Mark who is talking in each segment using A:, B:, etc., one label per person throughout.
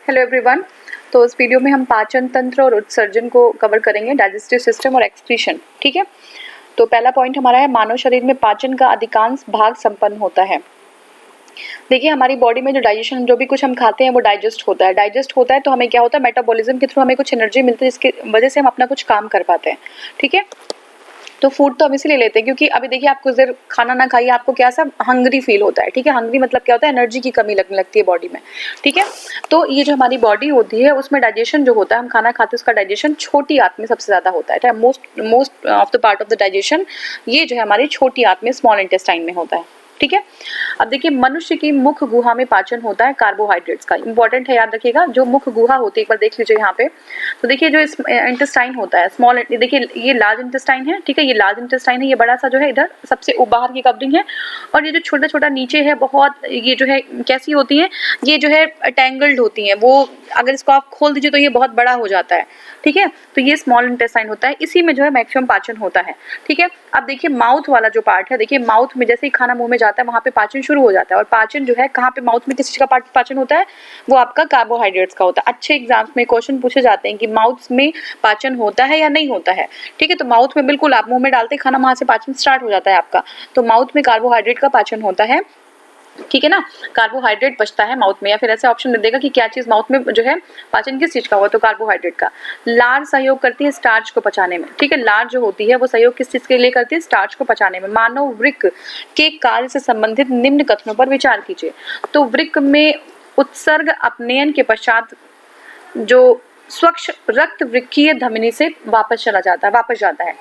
A: Hello everyone. तो इस video में हम पाचन तंत्र और उत्सर्जन को कवर करेंगे, डाइजेस्टिव सिस्टम और एक्सक्रीशन। ठीक है, तो पहला पॉइंट हमारा है मानव शरीर में पाचन का अधिकांश भाग संपन्न होता है। देखिए हमारी बॉडी में जो डाइजेशन, जो भी कुछ हम खाते हैं वो डाइजेस्ट होता है तो हमें क्या होता है, मेटाबॉलिज्म के थ्रू हमें कुछ एनर्जी मिलती है जिसकी वजह से हम अपना कुछ काम कर पाते हैं। ठीक है, तो फूड तो हम इसीलिए लेते हैं क्योंकि अभी देखिए आप कुछ देर खाना ना खाइए, आपको क्या सा हंग्री फील होता है। ठीक है, हंग्री मतलब क्या होता है, एनर्जी की कमी लगने लगती है बॉडी में। ठीक है, तो ये जो हमारी बॉडी होती है उसमें डाइजेशन जो होता है, हम खाना खाते हैं उसका डाइजेशन छोटी आंत में सबसे ज्यादा होता है। Most of the part of the digestion ये जो है हमारी छोटी आंत में, स्मॉल इंटेस्टाइन में होता है। ठीक है, अब देखिए मनुष्य की मुख गुहा में पाचन होता है कार्बोहाइड्रेट्स का। इंपॉर्टेंट है, याद रखिएगा। जो मुख गुहा होती है एक बार देख लीजिए यहाँ पे। तो देखिए जो इंटेस्टाइन होता है, स्मॉल, देखिए ये लार्ज इंटेस्टाइन है। ठीक है, ये लार्ज इंटेस्टाइन है, ये बड़ा सा जो है इधर सबसे बाहर की कवरिंग है। और ये जो छोटा छोटा नीचे है बहुत, ये जो है कैसी होती है, ये जो है टैंगल्ड होती है। वो अगर इसको आप खोल दीजिए तो ये बहुत बड़ा हो जाता है। ठीक है, तो ये स्मॉल इंटेस्टाइन होता है, इसी में जो है मैक्सिमम पाचन होता है। ठीक है, अब देखिए माउथ वाला जो पार्ट है, देखिए माउथ में जैसे ही खाना मुंह में जाता है वहां पे पाचन शुरू हो जाता है। और पाचन जो है कहाँ पे, माउथ में किस चीज का पाचन होता है, वो आपका कार्बोहाइड्रेट्स का होता है। अच्छे एग्जाम्स में क्वेश्चन पूछे जाते हैं कि माउथ में पाचन होता है या नहीं होता है। ठीक है, तो माउथ में बिल्कुल आप मुंह में डालते खाना, वहां से पाचन स्टार्ट हो जाता है आपका। तो माउथ में कार्बोहाइड्रेट का पाचन होता है। ठीक है ना, कार्बोहाइड्रेट बचता है माउथ में। या फिर ऐसे ऑप्शन दे देगा कि क्या चीज माउथ में जो है पाचन किस चीज का हुआ, तो कार्बोहाइड्रेट का। लार सहयोग करती है स्टार्च को पचाने में। ठीक है, लार जो होती है वो सहयोग किस चीज के लिए करती है, स्टार्च को पचाने में। मानव वृक्क के कार्य से संबंधित निम्न कथनों पर विचार कीजिए। तो वृक्क में उत्सर्ग अपनयन के पश्चात जो स्वच्छ रक्त वृक्कीय धमनी से वापस जाता है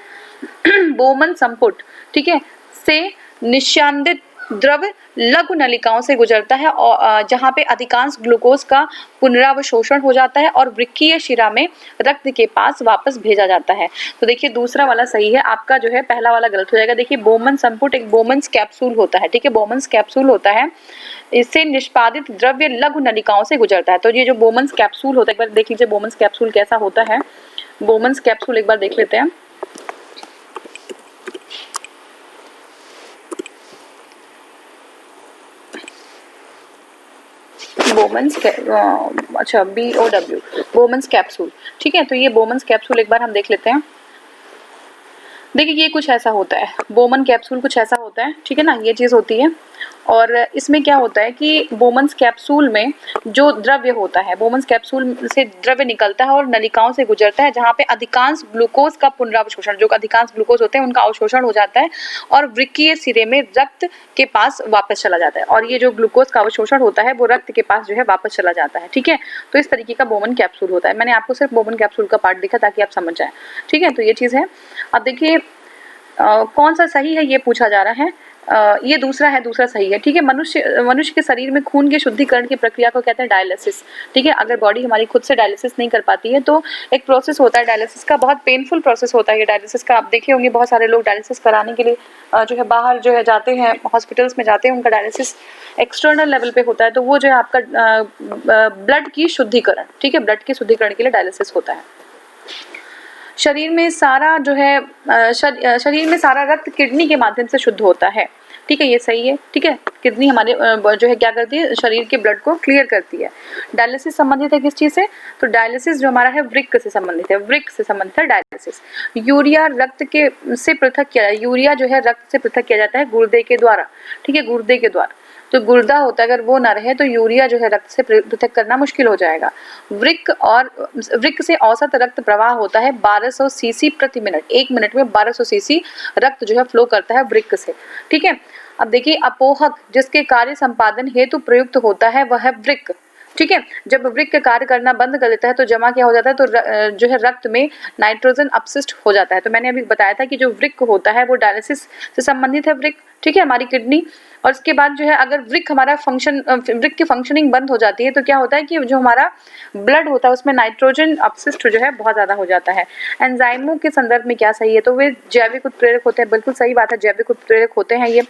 A: बोमन संपुट, ठीक है, से निस्यंदित द्रव लघु नलिकाओं से गुजरता है और जहाँ पे अधिकांश ग्लूकोज का पुनरावशोषण हो जाता है और वृक्कीय शिरा में रक्त के पास वापस भेजा जाता है। तो देखिए दूसरा वाला सही है, आपका जो है पहला वाला गलत हो जाएगा। देखिए बोमन संपुट एक बोमन्स कैप्सूल होता है। ठीक है, बोमन्स कैप्सूल होता है, इससे निष्पादित द्रव्य लघु नलिकाओं से गुजरता है। तो ये जो बोमन्स कैप्सूल होता है, एक बार देख लीजिए बोमन्स कैप्सूल कैसा होता है। बोमन्स कैप्सूल एक बार देख लेते हैं। बोमन्स अच्छा BOW, बोमन्स कैप्सूल। ठीक है, तो ये बोमन्स कैप्सूल एक बार हम देख लेते हैं। देखिए ये कुछ ऐसा होता है, बोमन कैप्सूल कुछ ऐसा होता है। ठीक है ना, ये चीज होती है। और इसमें क्या होता है कि बोमन्स कैप्सूल में जो द्रव्य होता है, बोमन्स कैप्सूल से द्रव्य निकलता है और नलिकाओं से गुजरता है जहाँ पे अधिकांश ग्लूकोज का पुनरावशोषण, जो अधिकांश ग्लूकोज होते हैं उनका अवशोषण हो जाता है और वृक्कीय सिरे में रक्त के पास वापस चला जाता है। और ये जो ग्लूकोज का अवशोषण होता है वो रक्त के पास जो है वापस चला जाता है। ठीक है, तो इस तरीके का बोमन कैप्सूल होता है। मैंने आपको सिर्फ बोमन कैप्सूल का पार्ट दिखा ताकि आप समझ जाए। ठीक है, तो ये चीज है। अब देखिए कौन सा सही है ये पूछा जा रहा है। ये दूसरा है, दूसरा सही है। ठीक है, मनुष्य के शरीर में खून के शुद्धिकरण की प्रक्रिया को कहते हैं डायलिसिस। ठीक है, अगर बॉडी हमारी खुद से डायलिसिस नहीं कर पाती है तो एक प्रोसेस होता है डायलिसिस का, बहुत पेनफुल प्रोसेस होता है ये डायलिसिस का। आप देखे होंगे बहुत सारे लोग डायलिसिस कराने के लिए जो है बाहर जो है जाते हैं, हॉस्पिटल्स में जाते हैं, उनका डायलिसिस एक्सटर्नल लेवल पे होता है। तो वो जो है आपका ब्लड की शुद्धिकरण, ठीक है, ब्लड की शुद्धिकरण के लिए डायलिसिस होता है। शरीर में सारा जो है शरीर में सारा रक्त किडनी के माध्यम से शुद्ध होता है। ठीक है, ये सही है। ठीक है, किडनी हमारे जो है क्या करती है, शरीर के ब्लड को क्लियर करती है। डायलिसिस संबंधित है किस चीज से, तो डायलिसिस जो हमारा है वृक्क से संबंधित है, वृक्क से संबंधित है डायलिसिस। यूरिया रक्त के से पृथक किया, यूरिया जो है रक्त से पृथक किया जाता है गुर्दे के द्वारा। ठीक है, गुर्दे के द्वारा। तो गुर्दा होता है, अगर वो ना रहे तो यूरिया जो है रक्त से पृथक करना मुश्किल हो जाएगा। वृक्क से औसत रक्त प्रवाह होता है 1200 सीसी प्रति मिनट। एक मिनट में 1200 सीसी रक्त जो है फ्लो करता है वृक्क से। ठीक है, अब देखिए अपोहक जिसके कार्य संपादन हेतु प्रयुक्त होता है वह है वृक्क। ठीक है, जब वृक्क कार्य करना बंद कर देता है तो जमा क्या हो जाता है, तो जो है रक्त में नाइट्रोजन अपशिष्ट हो जाता है। तो मैंने अभी बताया था कि जो वृक्क होता है वो डायलिसिस से संबंधित है वृक्क। ठीक है, हमारी किडनी। और इसके बाद जो है अगर वृक्क हमारा वृक्क की फंक्शनिंग बंद हो जाती है तो क्या होता है कि जो हमारा ब्लड होता है उसमें नाइट्रोजन अपशिष्ट जो है बहुत ज्यादा हो जाता है। एंजाइमों के संदर्भ में क्या सही है, तो वे जैविक उत्प्रेरक होते हैं। बिल्कुल सही बात है, जैविक उत्प्रेरक होते हैं ये।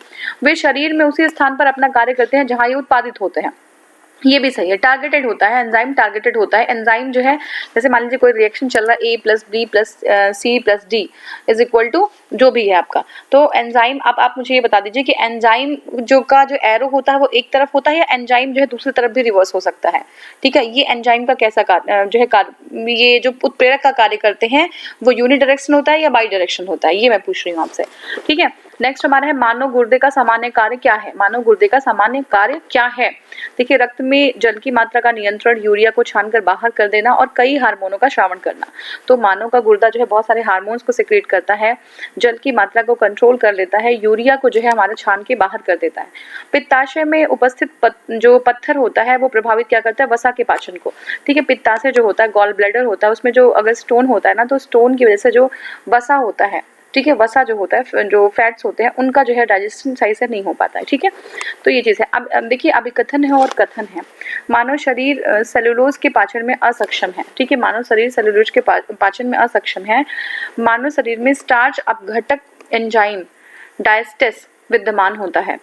A: वे शरीर में उसी स्थान पर अपना कार्य करते हैं जहाँ ये उत्पादित होते हैं। ये भी सही है, टारगेटेड होता है, एंजाइम टारगेटेड होता है। एंजाइम जो है, जैसे मान लीजिए कोई रिएक्शन चल रहा है, A+B+C+D इज इक्वल टू जो भी है आपका, तो एंजाइम, आप मुझे ये बता दीजिए कि एंजाइम जो एरो होता है वो एक तरफ होता है या एंजाइम जो है दूसरी तरफ भी रिवर्स हो सकता है। ठीक है, ये एंजाइम का कैसा ये जो उत्प्रेरक का कार्य करते हैं वो यूनिडायरेक्शन होता है या बाई डायरेक्शन होता है, ये मैं पूछ रही हूँ आपसे। ठीक है, नेक्स्ट हमारा है मानव गुर्दे का सामान्य कार्य क्या है। मानव गुर्दे का सामान्य कार्य क्या है? देखिए, रक्त में जल की मात्रा का नियंत्रण, यूरिया को छानकर बाहर कर देना और कई हार्मोनों का श्रावण करना। तो मानव का गुर्दा जो है बहुत सारे हार्मोन्स को सिक्रेट करता है, जल की मात्रा को कंट्रोल कर लेता है, यूरिया को जो है हमारा छान के बाहर कर देता है। पित्ताशय में उपस्थित जो पत्थर होता है वो प्रभावित क्या करता है? वसा के पाचन को। ठीक है, पित्ताशय जो होता है, गॉल ब्लैडर होता है, उसमें जो अगर स्टोन होता है ना, तो स्टोन की वजह से जो वसा होता है, ठीक है, वसा जो होता है, जो फैट्स होते हैं, उनका जो है डाइजेशन सही से नहीं हो पाता है। ठीक है, तो ये चीज़ है। अब देखिए, अभिकथन है और कथन है। मानव शरीर सेलुलोज के पाचन में असक्षम है। ठीक है, मानव शरीर सेलुलोज के पाचन में असक्षम है। मानव शरीर में स्टार्च अपघटक एंजाइम डायस्टेस विद्यमान होता है।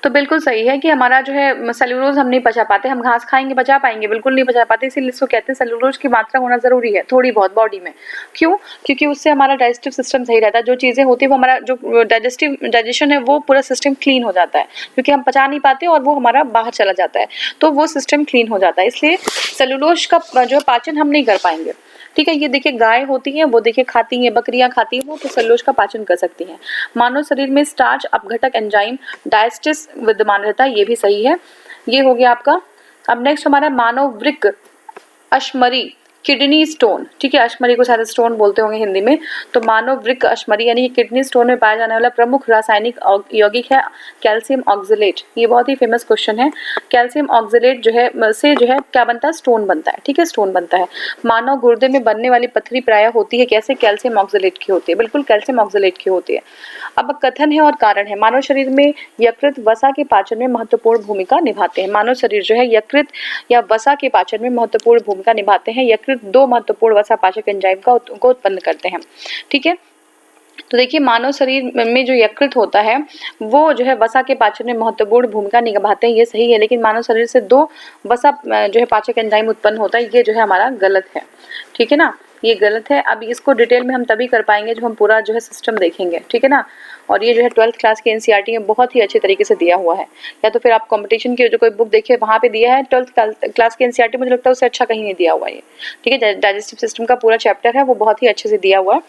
A: तो बिल्कुल सही है कि हमारा जो है सेलुलोज हम नहीं पचा पाते। हम घास खाएंगे, पचा पाएंगे? बिल्कुल नहीं पचा पाते, इसीलिए इसको कहते हैं सेलुलोज की मात्रा होना जरूरी है थोड़ी बहुत बॉडी में। क्यों? क्योंकि उससे हमारा डाइजेस्टिव सिस्टम सही रहता है, जो चीजें होती है वो हमारा जो डाइजेशन है वो पूरा सिस्टम क्लीन हो जाता है, क्योंकि हम पचा नहीं पाते और वो हमारा बाहर चला जाता है, तो वो सिस्टम क्लीन हो जाता है। इसलिए सेलुलोज का जो पाचन हम नहीं कर पाएंगे। ठीक है, ये देखिए गाय होती है, वो देखिए खाती हैं, बकरियां खाती हैं, वो तो सेलुलोज का पाचन कर सकती हैं। मानव शरीर में स्टार्च अपघटक एंजाइम डायस्टिस विद्यमान रहता है, ये भी सही है। ये हो गया आपका। अब नेक्स्ट हमारा मानव वृक्क अश्मरी किडनी स्टोन। ठीक है, अश्मरी को शायद स्टोन बोलते होंगे हिंदी में। तो मानव वृक्क अश्मरी यानी कि किडनी स्टोन में पाया जाने वाला प्रमुख रासायनिक यौगिक है कैल्शियम ऑक्जेलेट। ये बहुत ही फेमस क्वेश्चन है। कैल्शियम ऑक्जेलेट जो है से जो है क्या बनता है? स्टोन बनता है। ठीक है, स्टोन बनता है। मानव गुर्दे में बनने वाली पथरी प्राय होती है कैसे? कैल्शियम ऑक्जेलेट की होती है, बिल्कुल कैल्शियम ऑक्जेलेट की होती है। अब कथन है और कारण है। मानव शरीर में यकृत वसा के पाचन में महत्वपूर्ण भूमिका निभाते हैं। मानव शरीर जो है यकृत या वसा के पाचन में महत्वपूर्ण भूमिका निभाते हैं। यकृत दो महत्वपूर्ण वसा पाचक एंजाइम को उत्पन्न करते हैं। ठीक है, तो देखिए मानव शरीर में जो यकृत होता है वो जो है वसा के पाचन में महत्वपूर्ण भूमिका निभाते हैं, ये सही है। लेकिन मानव शरीर से दो वसा जो है पाचक एंजाइम उत्पन्न होता है, ये जो है हमारा गलत है। ठीक है ना, ये गलत है। अब इसको डिटेल में हम तभी कर पाएंगे जब हम पूरा जो है सिस्टम देखेंगे। ठीक है ना, और ये जो है 12th क्लास के एनसीईआरटी में बहुत ही अच्छे तरीके से दिया हुआ है। या तो फिर आप कंपटीशन की जो कोई बुक देखिए वहाँ पे दिया है। 12th क्लास के एनसीईआरटी मुझे लगता है उससे अच्छा कहीं नहीं दिया हुआ है। ठीक है, डाइजेस्टिव सिस्टम का पूरा चैप्टर है, वो बहुत ही अच्छे से दिया हुआ है।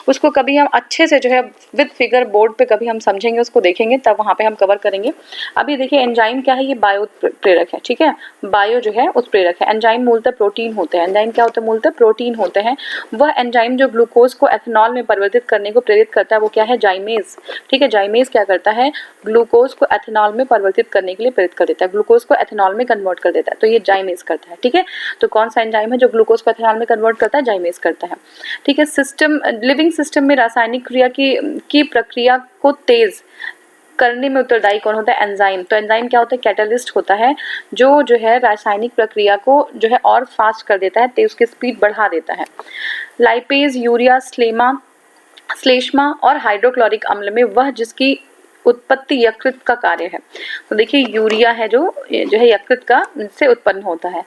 A: उसको कभी हम अच्छे से जो है विद फिगर बोर्ड पे कभी हम समझेंगे, उसको देखेंगे, तब वहाँ पे हम कवर करेंगे। अभी देखिए एंजाइम क्या है? ये बायो उत्प्रेरक है। ठीक है, बायो जो है उत्प्रेरक है। एंजाइम मूलतः प्रोटीन होते हैं। एंजाइम क्या होते हैं? मूलतः प्रोटीन होते हैं। वह एंजाइम जो ग्लूकोज को एथेनॉल में परिवर्तित करने को प्रेरित करता है वो क्या है? जाइमेज। ठीक है, जाइमेज क्या करता है? ग्लूकोज को एथेनॉल में परिवर्तित करने के लिए प्रेरित कर देता है, ग्लूकोज को एथेनॉल में कन्वर्ट कर देता है, तो ये जाइमेज करता है। ठीक है, तो कौन सा एंजाइम है जो ग्लूकोज को एथेनॉल में कन्वर्ट करता है? जाइमेज करता है। ठीक है, सिस्टम लिविंग सिस्टम में रासायनिक क्रिया की प्रक्रिया को तेज करने में उत्तरदायी कौन होता है? एंजाइम। तो एंजाइम क्या होता है? कैटलिस्ट होता है, जो है रासायनिक प्रक्रिया को जो है और फास्ट कर देता है, उसकी स्पीड बढ़ा देता है। लाइपेज, यूरिया, श्लेष्मा और हाइड्रोक्लोरिक अम्ल में वह जिसकी उत्पत्ति यकृत का कार्य है। तो देखिए यूरिया है जो है यकृत का से उत्पन्न होता है।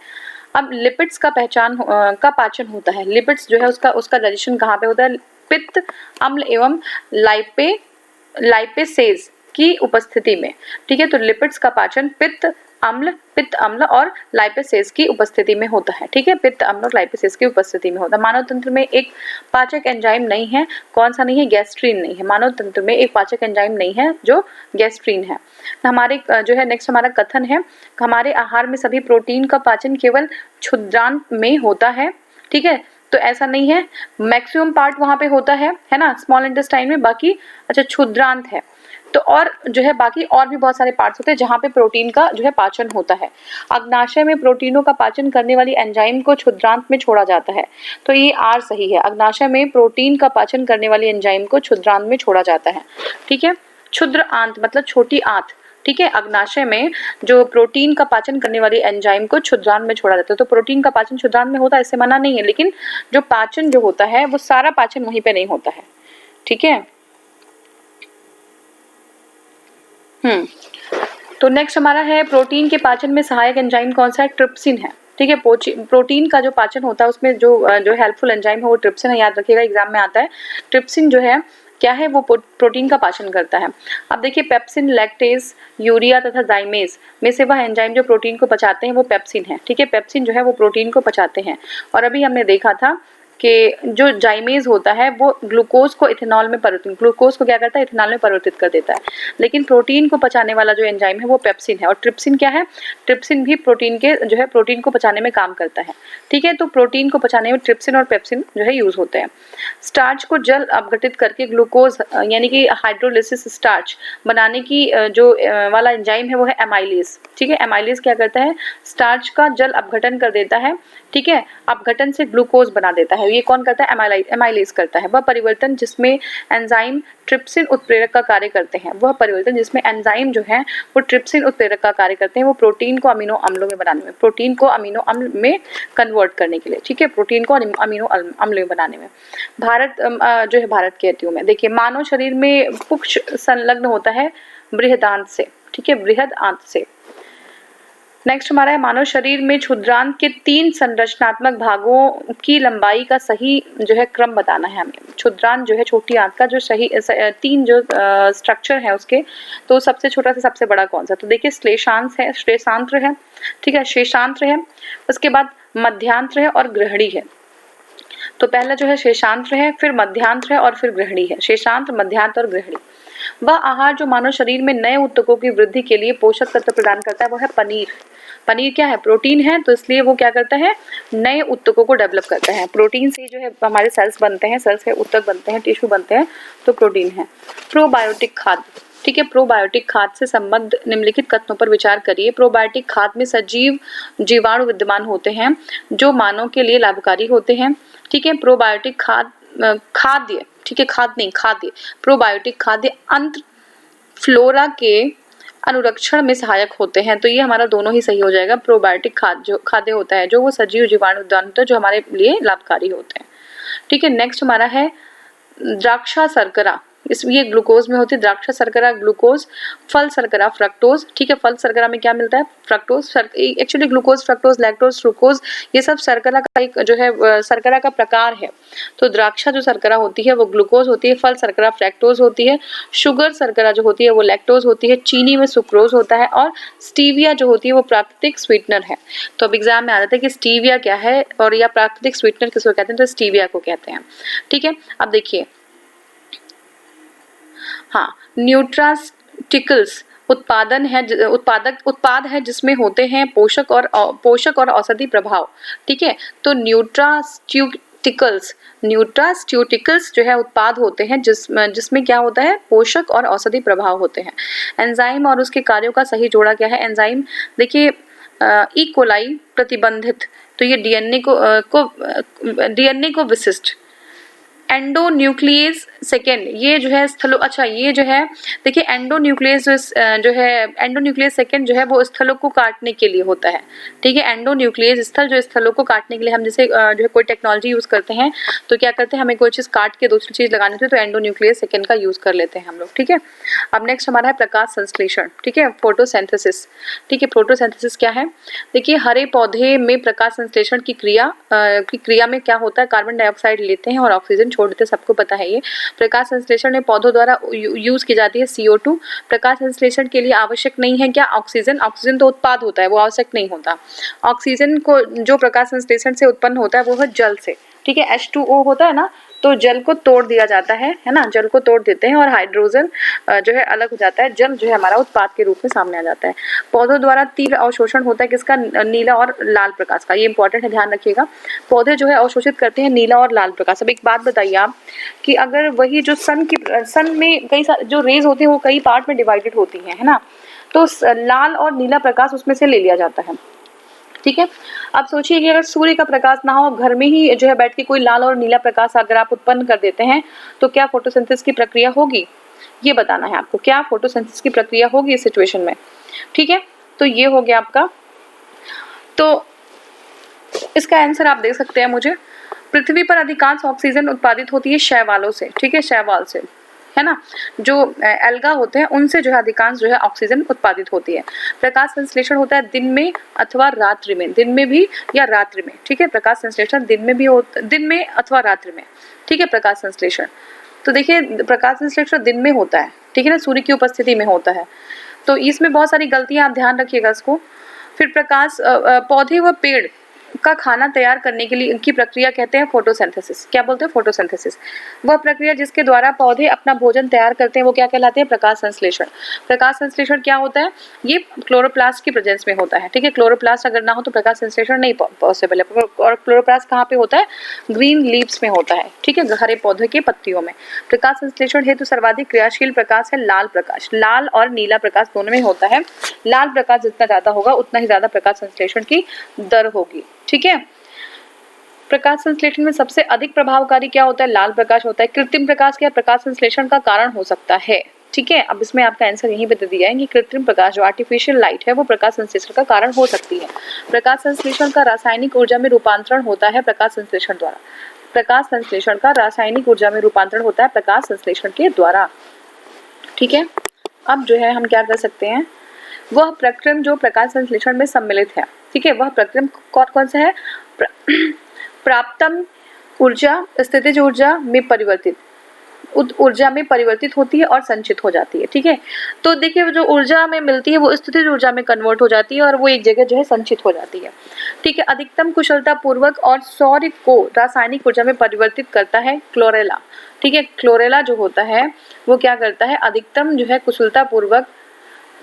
A: अब लिपिड्स का पाचन होता है। लिपिड्स जो है उसका डाइजेशन कहाँ पे होता है? पित्त, अम्ल एवं लाइपेसेज की उपस्थिति में। ठीक है, तो लिपिड्स का पाचन पित्त अम्ल और लाइपेसेज की उपस्थिति में होता है। ठीक है, पित्त अम्ल और लाइपेसेज की उपस्थिति में होता है। मानव तंत्र में एक पाचक एंजाइम नहीं है। कौन सा नहीं है? गैस्ट्रीन नहीं है। मानव तंत्र में एक पाचक एंजाइम नहीं है जो गैस्ट्रीन है। हमारे जो है नेक्स्ट हमारा कथन है, हमारे आहार में सभी प्रोटीन का पाचन केवल क्षुद्रांत में होता है। ठीक है, तो ऐसा नहीं है, मैक्सिमम पार्ट वहां पे होता है ना, स्मॉल इंटेस्टाइन में, बाकी अच्छा क्षुद्रांत है। तो और जो है बाकी और भी बहुत सारे पार्ट्स होते हैं जहाँ पे प्रोटीन का जो है पाचन होता है। अग्नाशय में प्रोटीनों का पाचन करने वाली एंजाइम को क्षुद्रांत में छोड़ा जाता है, तो ये आर सही है। अग्नाशय में प्रोटीन का पाचन करने वाली एंजाइम को क्षुद्रांत में छोड़ा जाता है। ठीक है, क्षुद्र आंत मतलब छोटी आंत। ठीक है, अग्नाशय में जो प्रोटीन का पाचन करने वाली एंजाइम को क्षुद्रांत में छोड़ा जाता है। तो प्रोटीन का पाचन क्षुद्रांत में होता है, इससे मना नहीं है, लेकिन जो पाचन जो होता है वो सारा पाचन वहीं पे नहीं होता है। ठीक है, तो नेक्स्ट हमारा है प्रोटीन के पाचन में सहायक एंजाइम कौन सा है? ट्रिप्सिन है। ठीक है, प्रोटीन का जो पाचन होता है उसमें जो हेल्पफुल एंजाइम है वो ट्रिप्सिन है, याद रखिएगा, एग्जाम में आता है। ट्रिप्सिन जो है क्या है, वो प्रोटीन का पाचन करता है। अब देखिए पेप्सिन, लैक्टेज, यूरिया तथा जाइमेज में से वह एंजाइम जो प्रोटीन को पचाते हैं वो पेप्सिन है। ठीक है, पेप्सिन जो है वो प्रोटीन को पचाते हैं। और अभी हमने देखा था कि जो जाइमेज होता है वो ग्लूकोज को इथेनॉल में ग्लूकोज को क्या करता है? इथेनॉल में परिवर्तित कर देता है। लेकिन प्रोटीन को पचाने वाला जो एंजाइम है वो पेप्सिन है। और ट्रिप्सिन क्या है? ट्रिप्सिन भी प्रोटीन को पचाने में काम करता है। ठीक है, तो प्रोटीन को पचाने में ट्रिप्सिन और पेप्सिन जो है यूज होते हैं। स्टार्च को जल अपघटित करके ग्लूकोज यानी कि हाइड्रोलिसिस स्टार्च बनाने की जो वाला एंजाइम है वो है एमाइलेज। ठीक है, एमाइलेज क्या करता है? स्टार्च का जल अपघटन कर देता है। ठीक है, अपघटन से ग्लूकोज बना देता है। ये कौन करता है? एमाइलेज करता है। वह परिवर्तन जिसमें एंजाइम ट्रिप्सिन उत्प्रेरक का कार्य करते हैं, वह परिवर्तन जिसमें एंजाइम जो है वो ट्रिप्सिन उत्प्रेरक का कार्य करते हैं, वो प्रोटीन को अमीनो अम्लों में बनाने में, प्रोटीन को अमीनो अम्ल में कन्वर्ट करने के लिए। ठीक है, प्रोटीन को अमीनो अम्ल में बनाने में। भारत जो है, भारत कहती हूँ मैं, देखिए मानव शरीर में पुक्ष संलग्न होता है बृहदांत से। ठीक है, बृहद आंत से। नेक्स्ट हमारा है मानव शरीर में क्षुद्रांत के 3 संरचनात्मक भागों की लंबाई का सही जो है क्रम बताना है हमें। क्षुद्रांत जो है छोटी आंत का जो सही 3 जो स्ट्रक्चर है उसके, तो सबसे छोटा से सबसे बड़ा कौन सा? तो देखिए श्लेषांश है, श्लेषांत्र है। ठीक है, शेषांत्र है, उसके बाद मध्यांत्र है और ग्रहणी है। तो पहला जो है शेषांत्र है, फिर मध्यांत्र है और फिर ग्रहणी है। शेषांत्र, मध्यांत्र और ग्रहणी। वह आहार जो मानव शरीर में नए ऊतकों की वृद्धि के लिए पोषक तत्व प्रदान करता है वो है पनीर। पनीर क्या है? प्रोटीन है, तो इसलिए वो क्या करता है? नए ऊतकों को डेवलप करता है। प्रोटीन से जो है हमारे सेल्स बनते हैं, सेल्स के ऊतक बनते हैं, टिश्यू बनते हैं, तो प्रोटीन है। प्रोबायोटिक खाद्य। ठीक है, प्रोबायोटिक खाद्य से संबद्ध निम्नलिखित कथनों पर विचार करिए। प्रोबायोटिक खाद्य में सजीव जीवाणु विद्यमान होते हैं जो मानव के लिए लाभकारी होते हैं। ठीक है, प्रोबायोटिक खाद्य, ठीक है, खाद्य प्रोबायोटिक खाद्य अंत फ्लोरा के अनुरक्षण में सहायक होते हैं। तो ये हमारा दोनों ही सही हो जाएगा। प्रोबायोटिक खाद्य होता है जो वो सजीव जीवाणु होता है जो हमारे लिए लाभकारी होते हैं। ठीक है, नेक्स्ट हमारा है द्राक्षा शर्करा। ये ग्लूकोज में होती है। द्राक्षा शर्करा ग्लूकोज, फल शर्करा फ्रक्टोज। ठीक है, फल शर्करा में क्या मिलता है? Fructose. Actually glucose, fructose, lactose, फ्रूकोज ये सब शर्करा का एक जो है शर्करा का प्रकार है। तो द्राक्षा जो शर्करा होती है वो ग्लूकोज होती है, फल शर्करा फ्रक्टोज होती है, शुगर शर्करा जो होती है वो लैक्टोज होती है, चीनी में सुक्रोज होता है और स्टीविया जो होती है वो प्राकृतिक स्वीटनर है। तो अब एग्जाम में आ जाता है कि स्टीविया क्या है और या प्राकृतिक स्वीटनर किसको कहते हैं? तो स्टीविया को कहते हैं। ठीक है, अब देखिए, हाँ, न्यूट्रास्टिकल्स उत्पाद है जिसमें होते हैं पोषक और औषधि प्रभाव। ठीक है, तो न्यूट्रास्यूटिकल्स जो है उत्पाद होते हैं जिसमें क्या होता है? पोषक और औषधि प्रभाव होते हैं। एंजाइम और उसके कार्यों का सही जोड़ा क्या है? एंजाइम देखिए ई कोलाई प्रतिबंधित, तो ये डीएनए को विशिष्ट। एंडोन्यूक्लियस सेकेंड, ये जो है ये जो है देखिए एंडोन्यूक्लियस सेकेंड जो है वो स्थलों को काटने के लिए होता है। ठीक है, एंडोन्यूक्लियस स्थल जो स्थलों को काटने के लिए हम जैसे जो है कोई टेक्नोलॉजी यूज करते हैं तो क्या करते हैं, हमें कोई चीज काट के दूसरी चीज लगानी होती है तो एंडोन्यूक्लियस सेकेंड का यूज कर लेते हैं हम लोग। ठीक है, अब नेक्स्ट हमारा है प्रकाश संश्लेषण। ठीक है, फोटोसिंथेसिस। ठीक है, फोटोसिंथेसिस क्या है? देखिए हरे पौधे में प्रकाश संश्लेषण की क्रिया में क्या होता है? कार्बन डाइऑक्साइड लेते हैं और ऑक्सीजन छोड़ देते हैं, सबको पता है ये। प्रकाश संश्लेषण में पौधों द्वारा यूज की जाती है CO2। प्रकाश संश्लेषण के लिए आवश्यक नहीं है क्या? ऑक्सीजन तो उत्पाद होता है, वो आवश्यक नहीं होता। ऑक्सीजन को जो प्रकाश संश्लेषण से उत्पन्न होता है वो है जल से। ठीक है, H2O होता है ना, तो जल को तोड़ दिया जाता है ना, जल को तोड़ देते हैं और हाइड्रोजन जो है अलग हो जाता है, जल जो है हमारा उत्पाद के रूप में सामने आ जाता है। पौधों द्वारा तीव्र अवशोषण होता है किसका? नीला और लाल प्रकाश का। ये इंपॉर्टेंट है, ध्यान रखिएगा। पौधे जो है अवशोषित करते हैं नीला और लाल प्रकाश। अब एक बात बताइए आप कि अगर वही जो सन में कई जो रेज होती है वो कई पार्ट में डिवाइडेड होती है ना, तो लाल और नीला प्रकाश उसमें से ले लिया जाता है। ठीक है, अब सोचिए कि अगर सूर्य का प्रकाश ना हो, घर में ही जो है बैठ के कोई लाल और नीला प्रकाश अगर आप उत्पन्न कर देते हैं तो क्या फोटोसिंथेसिस की प्रक्रिया होगी? ये बताना है आपको, क्या फोटोसिंथेसिस की प्रक्रिया होगी इस सिचुएशन में। ठीक है, तो ये हो गया आपका। तो इसका आंसर आप देख सकते हैं मुझे। पृथ्वी पर अधिकांश ऑक्सीजन उत्पादित होती है शैवालों से। ठीक है, शैवाल से। है ना, जो एल्गा होते हैं उनसे जो है अधिकांश जो है ऑक्सीजन उत्पादित होती है। प्रकाश संश्लेषण होता है दिन में अथवा रात्रि में, दिन में भी या रात्रि में, ठीक है। प्रकाश संश्लेषण दिन में भी दिन में अथवा रात्रि में, ठीक है। प्रकाश संश्लेषण तो देखिए प्रकाश संश्लेषण दिन में होता है, ठीक है ना, सूर्य की उपस्थिति में होता है। तो इसमें बहुत सारी गलतियां, आप ध्यान रखिएगा इसको। फिर प्रकाश पौधे व पेड़ का खाना तैयार करने के लिए इनकी प्रक्रिया कहते हैं फोटोसिंथेसिस। क्या बोलते हैं? फोटोसिंथेसिस। वह प्रक्रिया जिसके द्वारा पौधे अपना भोजन तैयार करते हैं वो क्या कहलाते हैं? प्रकाश संश्लेषण। प्रकाश संश्लेषण क्या होता है? ये क्लोरोप्लास्ट की प्रेजेंस में होता है, ठीक है। क्लोरोप्लास्ट अगर ना हो तो प्रकाश संश्लेषण नहीं पॉसिबल है। और क्लोरोप्लास्ट कहाँ पे होता है? ग्रीन लीव्स में होता है, ठीक है, हरे पौधे के पत्तियों में। प्रकाश संश्लेषण हेतु सर्वाधिक क्रियाशील प्रकाश है लाल प्रकाश। लाल और नीला प्रकाश दोनों में होता है। लाल प्रकाश जितना ज्यादा होगा उतना ही ज्यादा प्रकाश संश्लेषण की दर होगी, ठीक है। प्रकाश संश्लेषण में सबसे अधिक प्रभावकारी क्या होता है? लाल प्रकाश होता है। कृत्रिम प्रकाश क्या प्रकाश संश्लेषण का कारण हो सकता है? ठीक है, अब इसमें आपका आंसर यहीं पे दे दिया है कि कृत्रिम प्रकाश जो आर्टिफिशियल लाइट है वो प्रकाश संश्लेषण का कारण हो सकती है। प्रकाश संश्लेषण का रासायनिक ऊर्जा में रूपांतरण होता है प्रकाश संश्लेषण द्वारा। प्रकाश संश्लेषण का रासायनिक ऊर्जा में रूपांतरण होता है प्रकाश संश्लेषण के द्वारा, ठीक है। अब जो है हम क्या कर सकते हैं, वह प्रक्रम जो प्रकाश संश्लेषण में सम्मिलित है, ठीक है, वह प्रक्रम कौन कौन सा है? प्राप्तम ऊर्जा स्थितिज ऊर्जा में परिवर्तित ऊर्जा में परिवर्तित होती है और संचित हो जाती है, ठीक है। तो देखिए जो ऊर्जा में मिलती है वो स्थितिज ऊर्जा में कन्वर्ट हो जाती है और वो एक जगह जो है संचित हो जाती है, ठीक है। अधिकतम कुशलता पूर्वक और सौर को रासायनिक ऊर्जा में परिवर्तित करता है क्लोरेला, ठीक है। क्लोरेला जो होता है वो क्या करता है? अधिकतम जो है कुशलता पूर्वक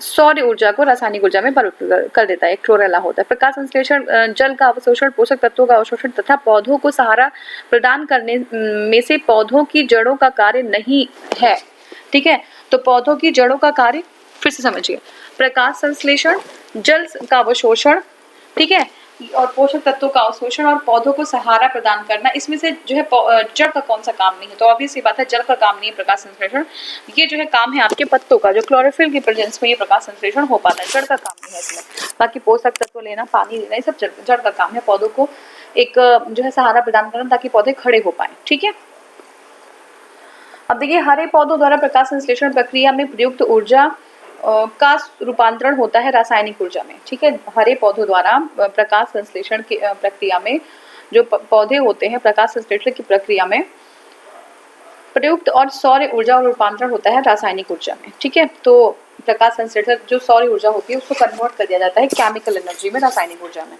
A: सौर ऊर्जा को रासायनिक ऊर्जा में परिवर्तित कर देता है, क्लोरेला होता है। प्रकाश संश्लेषण जल का अवशोषण, पोषक तत्वों का अवशोषण तथा पौधों को सहारा प्रदान करने में से पौधों की जड़ों का कार्य नहीं है, ठीक है। तो पौधों की जड़ों का कार्य फिर से समझिए, प्रकाश संश्लेषण, जल का अवशोषण, ठीक है, और पोषक तत्वों का अवशोषण और पौधों को सहारा प्रदान करना, इसमें से जो है जड़ का कौन सा काम नहीं है? तो ऑब्वियस सी बात है जड़ का काम नहीं है प्रकाश संश्लेषण। ये जो है काम है आपके पत्तों का, जो क्लोरोफिल की प्रेजेंस में ये प्रकाश संश्लेषण हो पाता है, जड़ का काम नहीं है इसमें। बाकी पोषक तत्व लेना, पानी लेना, ये सब जड़ का काम है, पौधों को एक जो है सहारा प्रदान करना ताकि पौधे खड़े हो पाए, ठीक है। अब देखिए हरे पौधों द्वारा प्रकाश संश्लेषण प्रक्रिया में प्रयुक्त ऊर्जा का रूपांतरण होता है रासायनिक ऊर्जा में, ठीक है। हरे पौधों द्वारा प्रकाश संश्लेषण की प्रक्रिया में जो पौधे होते हैं प्रकाश संश्लेषण की प्रक्रिया में प्रयुक्त और सौर ऊर्जा और रूपांतरण होता है रासायनिक ऊर्जा में, ठीक है। तो प्रकाश संश्लेषण जो सौर ऊर्जा होती है उसको कन्वर्ट कर दिया जाता है केमिकल एनर्जी में, रासायनिक ऊर्जा में।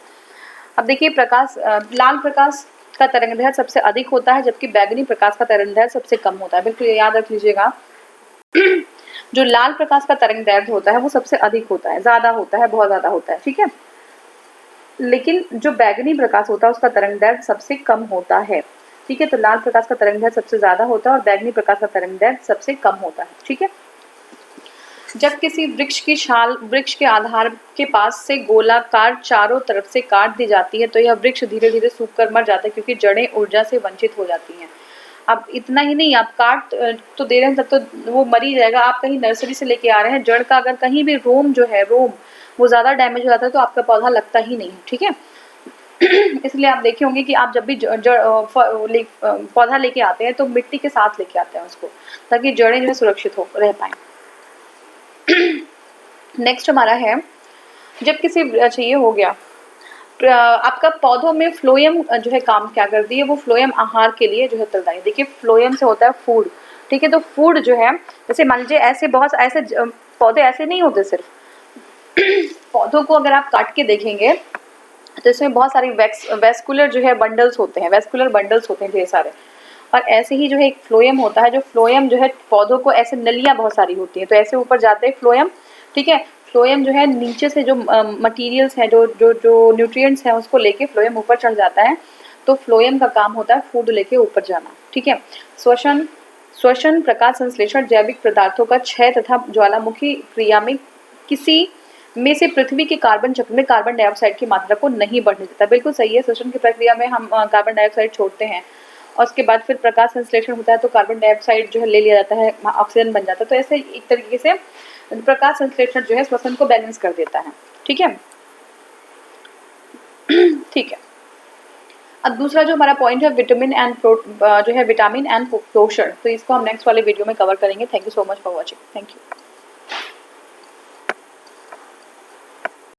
A: अब देखिए प्रकाश लाल प्रकाश का तरंगदैर्घ्य सबसे अधिक होता है जबकि बैंगनी प्रकाश का तरंगदैर्घ्य सबसे कम होता है। बिल्कुल याद रख लीजिएगा जो लाल प्रकाश का तरंगदैर्घ्य होता है वो सबसे अधिक होता है, ज्यादा होता है, बहुत ज्यादा होता है, ठीक है। लेकिन जो बैंगनी प्रकाश होता है उसका तरंगदैर्घ्य सबसे कम होता है, ठीक है। तो लाल प्रकाश का तरंगदैर्घ्य सबसे ज्यादा होता है और बैंगनी प्रकाश का तरंगदैर्घ्य सबसे कम होता है, ठीक है। जब किसी वृक्ष की छाल वृक्ष के आधार के पास से गोलाकार चारों तरफ से काट दी जाती है तो यह वृक्ष धीरे धीरे सूख कर मर जाता है क्योंकि जड़ें ऊर्जा से वंचित हो जाती हैं। अब इतना ही नहीं, आप काट तो दे रहे हैं तब तो वो मर ही जाएगा। आप कहीं नर्सरी से लेके आ रहे हैं, जड़ का अगर कहीं भी रोम जो है रोम वो ज्यादा डैमेज हो जाता है तो आपका पौधा लगता ही नहीं, ठीक है। इसलिए आप देखे होंगे कि आप जब भी पौधा लेके आते हैं तो मिट्टी के साथ लेके आते हैं उसको, ताकि जड़ें जो है सुरक्षित हो रह पाए। नेक्स्ट हमारा है जब किसी, अच्छा ये हो गया आपका पौधों में फ्लोएम जो है काम क्या करती है, वो फ्लोएम आहार के लिए जो है उत्तरदायी। देखिए फ्लोएम से होता है फूड, ठीक है। तो फूड जो है जैसे मान लीजिए ऐसे बहुत ऐसे पौधे ऐसे नहीं होते, सिर्फ पौधों को अगर आप काट के देखेंगे तो इसमें बहुत सारी वेस्कुलर जो है बंडल्स होते हैं, वेस्कुलर बंडल्स होते हैं ढेर सारे। और ऐसे ही जो है एक फ्लोएम होता है, जो फ्लोएम जो है पौधों को ऐसे नलियां बहुत सारी होती हैं तो ऐसे ऊपर जाते हैं फ्लोएम, ठीक है। फ्लोएम जो है नीचे से जो मटेरियल्स हैं जो जो जो न्यूट्रिएंट्स हैं उसको लेके फ्लोएम ऊपर चढ़ जाता है। तो फ्लोएम का काम होता है फूड लेके ऊपर जाना, ठीक है। श्वसन प्रकाश संश्लेषण जैविक पदार्थों का क्षय तथा ज्वालामुखी क्रिया में किसी में से पृथ्वी के कार्बन चक्र में कार्बन डाइऑक्साइड की मात्रा को नहीं बढ़ने देता। बिल्कुल सही है, श्वसन की प्रक्रिया में हम कार्बन डाइऑक्साइड छोड़ते हैं और उसके बाद फिर प्रकाश संश्लेषण होता है तो कार्बन डाइऑक्साइड जो है ले लिया जाता है, ऑक्सीजन बन जाता है। तो ऐसे एक तरीके से प्रकाश संश्लेषण जो है श्वसन को बैलेंस कर देता है, ठीक है। ठीक है, अब दूसरा जो हमारा पॉइंट है जो है विटामिन एंड पोषण, तो इसको हम नेक्स्ट वाले वीडियो में कवर करेंगे। Thank you so much for watching. Thank you.